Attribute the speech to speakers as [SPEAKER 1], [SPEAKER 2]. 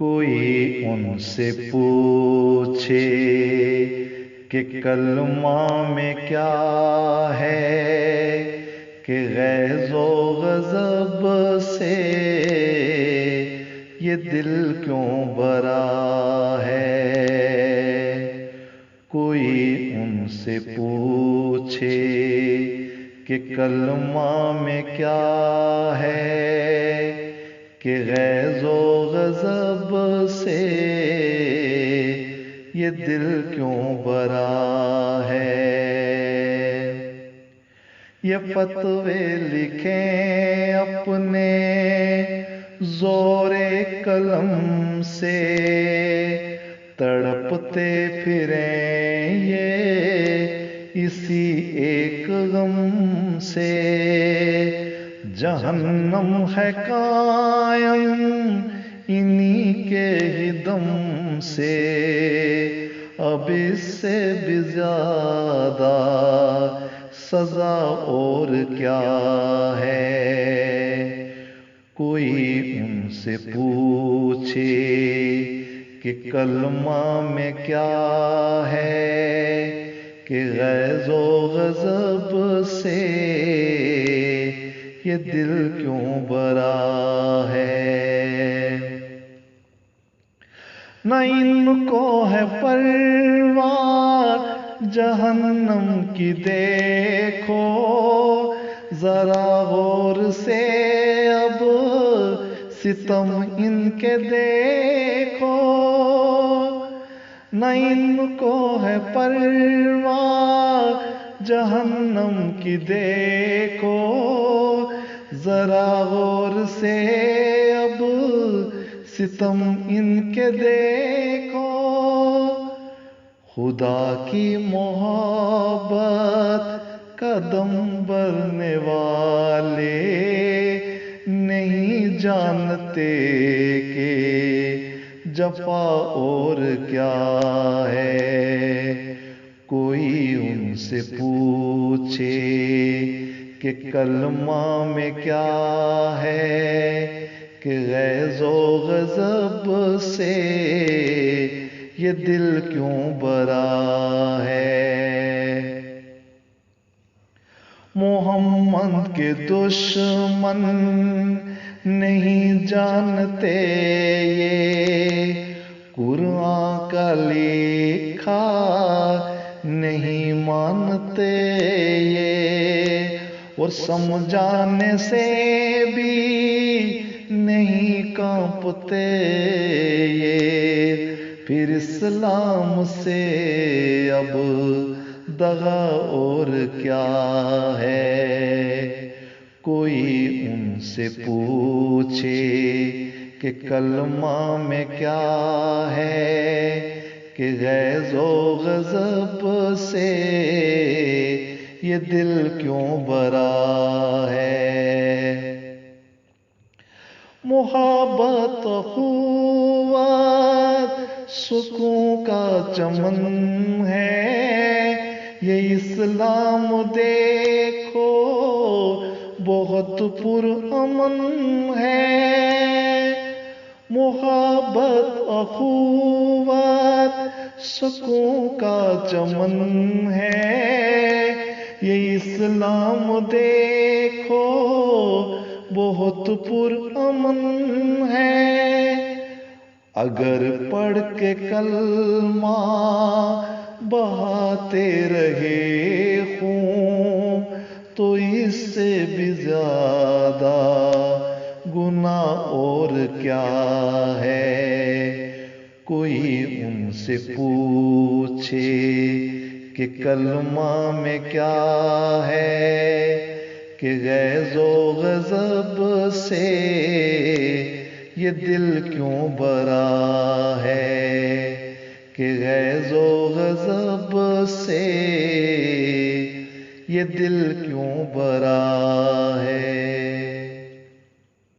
[SPEAKER 1] کوئی ان سے پوچھے کہ کلمہ میں کیا ہے، کہ غیظ و غضب سے یہ دل کیوں بھرا ہے۔ کوئی ان سے پوچھے کہ کلمہ میں کیا ہے، کہ غیظ و غضب سے یہ دل کیوں بھرا ہے۔ یہ فتوے لکھیں اپنے زور قلم سے، تڑپتے پھریں یہ اسی ایک غم سے۔ جہنم ہے قائم انہی کے ہی دم سے، اب اس سے بھی زیادہ سزا اور کیا ہے۔ کوئی ان سے پوچھے کہ کلمہ میں کیا ہے، کہ غیظ و غضب سے یہ دل کیوں بھرا ہے۔ نہ ان کو ہے پرواہ جہنم کی، دیکھو ذرا غور سے اب ستم ان کے دیکھو۔ نہ ان کو ہے پرواہ جہنم کی، دیکھو ذرا غور سے اب ستم ان کے دیکھو۔ خدا کی محبت کا دم بھرنے والے نہیں جانتے کہ جفا اور کیا ہے۔ کوئی ان سے پوچھے کہ کلمہ میں کیا ہے، کہ غیظ و غضب سے یہ دل کیوں بھرا ہے۔ محمد کے دشمن نہیں جانتے یہ، قرآن کا لکھا نہیں مانتے یہ، اور سمجھانے سے بھی نہیں کانپتے یہ۔ پھر اسلام سے اب دغا اور کیا ہے۔ کوئی ان سے پوچھے کہ کلمہ میں کیا ہے، کہ غیظ و غضب سے یہ دل کیوں بھرا ہے۔ محبت اخوت سکون کا چمن ہے، یہ اسلام دیکھو بہت پرامن ہے۔ محبت اخوت سکون کا چمن ہے، یہ اسلام دیکھو بہت پرامن ہے۔ اگر پڑھ کے کلمہ بہاتے رہے خون، تو اس سے بھی زیادہ گناہ اور کیا ہے۔ کوئی ان سے پوچھے کہ کلمہ میں کیا ہے، کہ غیظ و غضب سے یہ دل کیوں بھرا ہے، کہ غیظ و غضب سے یہ دل کیوں بھرا